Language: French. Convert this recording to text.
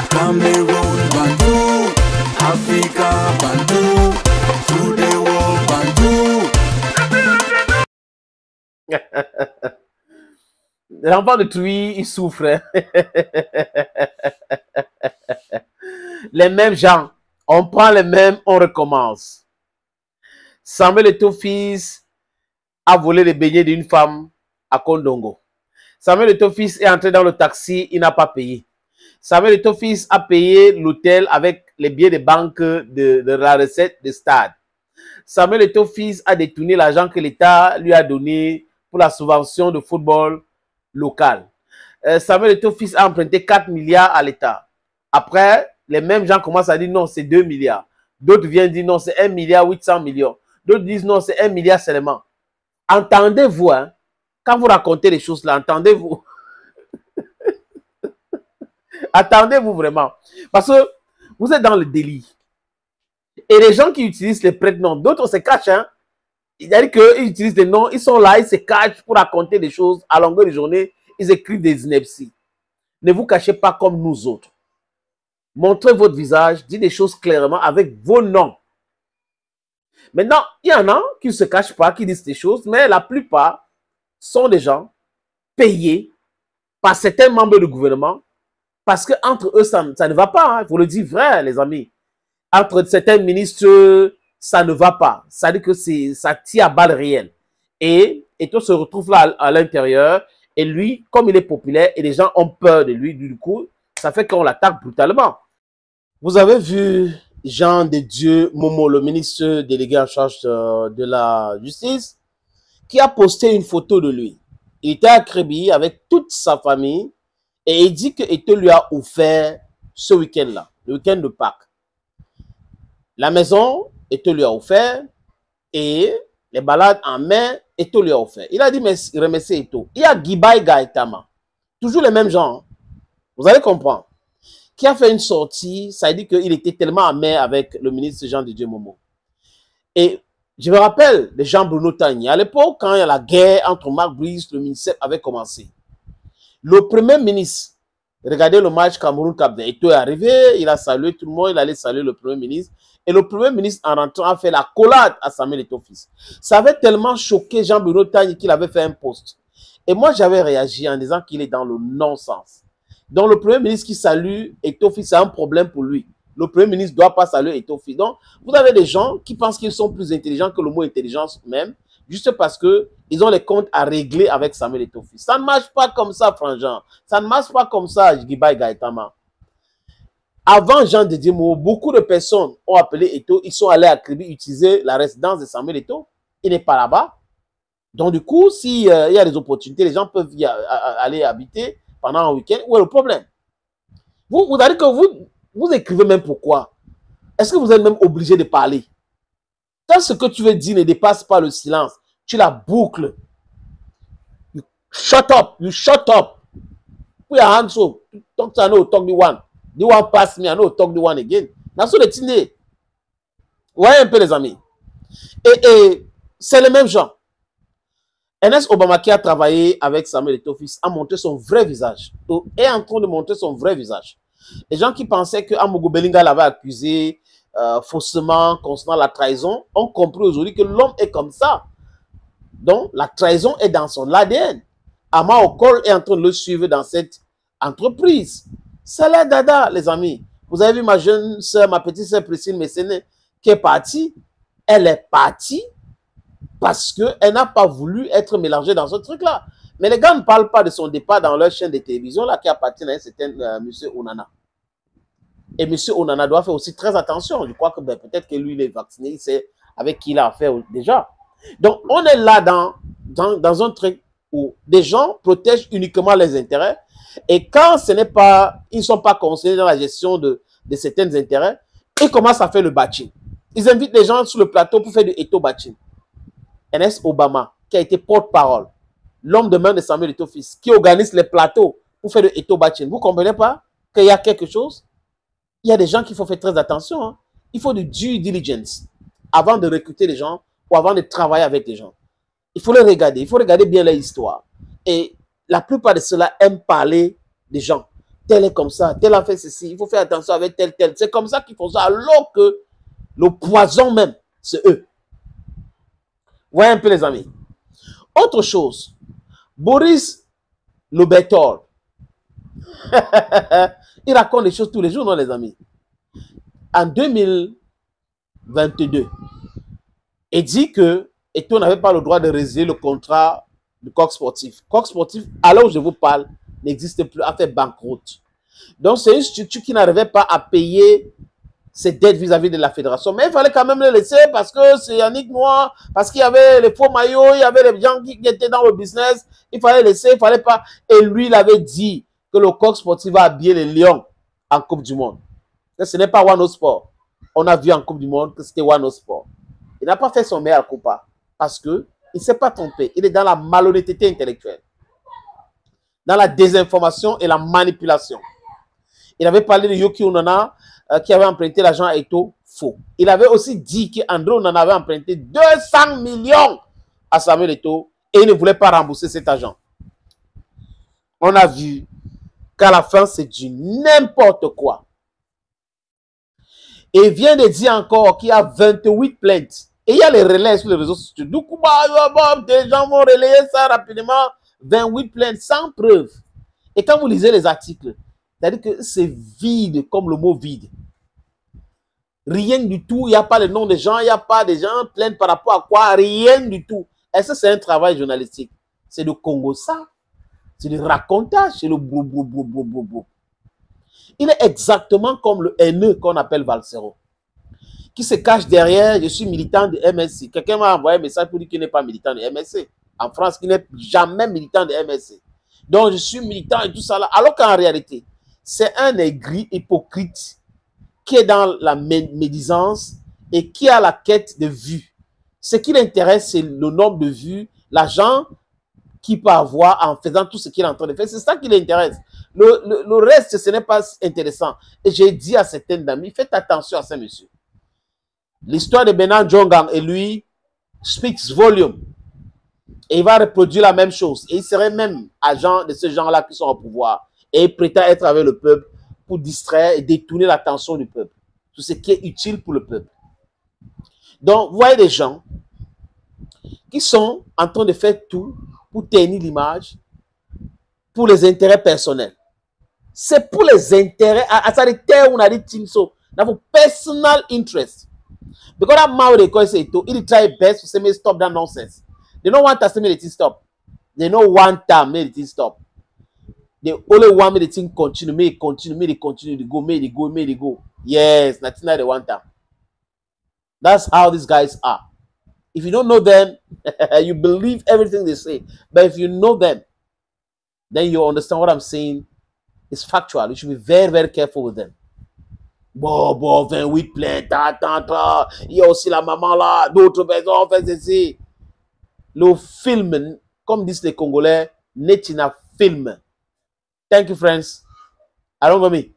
Cameroon, Bandou, Africa, Bandou, through the world, Bandou. L'enfant de Trouy, il souffre. Hein? Les mêmes gens. On prend les mêmes, on recommence. Samuel Eto'o-Fils a volé les beignets d'une femme à Kondongo. Samuel Eto'o-Fils est entré dans le taxi, il n'a pas payé. Samuel Eto'o-Fils a payé l'hôtel avec les billets de banque de la recette de stade. Samuel Eto'o-Fils a détourné l'argent que l'État lui a donné pour la subvention de football local. Samuel Eto'o-Fils a emprunté 4 milliards à l'État. Après, les mêmes gens commencent à dire non, c'est 2 milliards. D'autres viennent dire non, c'est 1 milliard 800 millions. D'autres disent non, c'est 1 milliard seulement. Entendez-vous, hein? Quand vous racontez les choses là, entendez-vous. Attendez-vous vraiment. Parce que vous êtes dans le délit. Et les gens qui utilisent les prénoms, d'autres se cachent. Hein? C'est-à-dire qu'ils utilisent des noms, ils sont là, ils se cachent pour raconter des choses à longueur de journée. Ils écrivent des inepties. Ne vous cachez pas comme nous autres. Montrez votre visage, dites des choses clairement avec vos noms. Maintenant, il y en a qui ne se cachent pas, qui disent des choses, mais la plupart sont des gens payés par certains membres du gouvernement parce qu'entre eux, ça ne va pas. Il faut le dire vrai, les amis. Entre certains ministres, ça ne va pas. Ça veut dire que ça tire à balles réelles. Et on se retrouve là à l'intérieur. Et lui, comme il est populaire et les gens ont peur de lui, du coup, ça fait qu'on l'attaque brutalement. Vous avez vu Jean de Dieu Momo, le ministre délégué en charge de la justice, qui a posté une photo de lui. Il était à Créby avec toute sa famille et il dit que Eto'o lui a offert ce week-end-là, le week-end de Pâques. La maison, Eto'o lui a offert et les balades en main, Eto'o lui a offert. Il a dit remercier Eto'o. Il y a Guibaï Gaëtama, toujours les mêmes gens, hein. Vous allez comprendre. Qui a fait une sortie, ça dit qu'il était tellement amer avec le ministre Jean de Dieu Momo. Et je me rappelle de Jean-Bruno Tagny. À l'époque, quand il y a la guerre entre Marc Brice, le ministère avait commencé. Le premier ministre, regardez le match Cameroun-Cap-Vert. Eto'o est arrivé, il a salué tout le monde, il allait saluer le premier ministre. Et le premier ministre, en rentrant, a fait la collade à Samuel Eto'o-Fils. Ça avait tellement choqué Jean-Bruno Tagny qu'il avait fait un post. Et moi, j'avais réagi en disant qu'il est dans le non-sens. Donc, le premier ministre qui salue Eto'o-Fils, c'est un problème pour lui. Le premier ministre ne doit pas saluer Eto'o-Fils. Donc, vous avez des gens qui pensent qu'ils sont plus intelligents que le mot intelligence même, juste parce qu'ils ont les comptes à régler avec Samuel Eto'o-Fils. Ça ne marche pas comme ça, Frangin. Ça ne marche pas comme ça, Guibaï Gaëtama. Avant Jean de Dieu Momo, beaucoup de personnes ont appelé Eto'o. Ils sont allés à Créby utiliser la résidence de Samuel Eto'o. Il n'est pas là-bas. Donc, du coup, s'il y a des opportunités, les gens peuvent aller habiter pendant un week-end. Où est le problème? Vous allez que vous écrivez même pourquoi. Est-ce que vous êtes même obligé de parler? Quand ce que tu veux dire ne dépasse pas le silence, tu la boucles. You shut up. You shut up. Put your hands up. Talk to no, talk the one. The one pass me, I know, talk the one again. That's what it's in. Vous voyez un peu, les amis. Et c'est le même genre. Ernest Obama qui a travaillé avec Samuel Eto'o-Fils a montré son vrai visage. Est en train de montrer son vrai visage. Les gens qui pensaient que Amogo Belinga l'avait accusé faussement concernant la trahison ont compris aujourd'hui que l'homme est comme ça. Donc, la trahison est dans son ADN. Ama Okol est en train de le suivre dans cette entreprise. C'est la dada, les amis. Vous avez vu ma jeune soeur, ma petite soeur Priscille Messéné, qui est partie. Elle est partie parce qu'elle n'a pas voulu être mélangée dans ce truc-là. Mais les gars ne parlent pas de son départ dans leur chaîne de télévision là, qui appartient à un certain M. Onana. Et M. Onana doit faire aussi très attention. Je crois que peut-être que lui, il est vacciné, il sait avec qui il a affaire déjà. Donc, on est là dans un truc où des gens protègent uniquement les intérêts. Et quand ce n'est pas, ils ne sont pas concernés dans la gestion de certains intérêts, ils commencent à faire le batching. Ils invitent les gens sur le plateau pour faire du Eto'o batching. Ernest Obama, qui a été porte-parole, l'homme de main de Samuel Eto'o-Fils, qui organise les plateaux pour faire du Eto'o batching. Vous ne comprenez pas qu'il y a quelque chose? Il y a des gens qu'il faut faire très attention. Hein. Il faut du due diligence avant de recruter les gens ou avant de travailler avec les gens. Il faut les regarder. Il faut regarder bien leur histoire. Et la plupart de ceux-là aiment parler des gens. tel est comme ça, tel a fait ceci, il faut faire attention avec tel, tel. C'est comme ça qu'ils font ça, alors que le poison même, c'est eux. Voyez un peu les amis. Autre chose, Boris Lobertor, il raconte les choses tous les jours, non les amis. En 2022, il dit que Eto'o n'avait pas le droit de résilier le contrat de Coq Sportif. Coq Sportif, à l'heure où je vous parle, n'existe plus, a fait banqueroute. Donc, c'est une structure qui n'arrivait pas à payer ses dettes vis-à-vis de la fédération. Mais il fallait quand même le laisser parce que c'est Yannick Noir, parce qu'il y avait les faux maillots, il y avait les gens qui étaient dans le business. Il fallait laisser, il ne fallait pas. Et lui, il avait dit que le Coq Sportif va habiller les Lions en Coupe du Monde. Que ce n'est pas Wano Sport. On a vu en Coupe du Monde que c'était Wano Sport. Il n'a pas fait son meilleur coup parce qu'il ne s'est pas trompé. Il est dans la malhonnêteté intellectuelle, dans la désinformation et la manipulation. Il avait parlé de Yuki Onana qui avait emprunté l'argent à Eto'o, faux. Il avait aussi dit qu'André Onana avait emprunté 200 millions à Samuel Eto'o et il ne voulait pas rembourser cet argent. On a vu qu'à la fin, c'est du n'importe quoi. Et il vient de dire encore qu'il y a 28 plaintes. Et il y a les relais sur les réseaux sociaux. Du coup, des gens vont relayer ça rapidement. 28 plaintes sans preuve. Et quand vous lisez les articles, c'est-à-dire que c'est vide comme le mot vide. Rien du tout. Il n'y a pas le nom des gens. Il n'y a pas des gens plaintes par rapport à quoi. Rien du tout. Est-ce que c'est un travail journalistique? C'est le Congo ça. C'est le racontage. C'est le brou. Il est exactement comme le haineux qu'on appelle Valsero, qui se cache derrière « je suis militant de MSC ». Quelqu'un m'a envoyé un message pour dire qu'il n'est pas militant de MSC. En France, qu'il n'est jamais militant de MSC. Donc, je suis militant et tout ça là. Alors qu'en réalité, c'est un aigri hypocrite qui est dans la médisance et qui a la quête de vues. Ce qui l'intéresse, c'est le nombre de vues, l'argent qu'il peut avoir en faisant tout ce qu'il est en train de faire. C'est ça qui l'intéresse. Le reste, ce n'est pas intéressant. Et j'ai dit à certaines amis, faites attention à ce monsieur. L'histoire de Bernard Djongang et lui speaks volume. Et il va reproduire la même chose. Et il serait même agent de ce genre-là qui sont au pouvoir. Et il prétend être avec le peuple pour distraire et détourner l'attention du peuple. Tout ce qui est utile pour le peuple. Donc, vous voyez des gens qui sont en train de faire tout pour ternir l'image, pour les intérêts personnels. C'est pour les intérêts, on a dit Tinso, pour personal interest. Because that man they call say he try best to say me stop that nonsense. They don't want to say me the thing stop. They don't want to make the thing stop. They only want me the thing continue, may it continue to go, may it go. Yes, nothing like they want them. That's how these guys are. If you don't know them, you believe everything they say. But if you know them, then you understand what I'm saying. It's factual. You should be very, very careful with them. Bon, 28 plaintes, il y a aussi la maman là, d'autres personnes, fait ceci. Le film, comme disent les Congolais, n'est pas un film. Thank you, friends. I don't go me.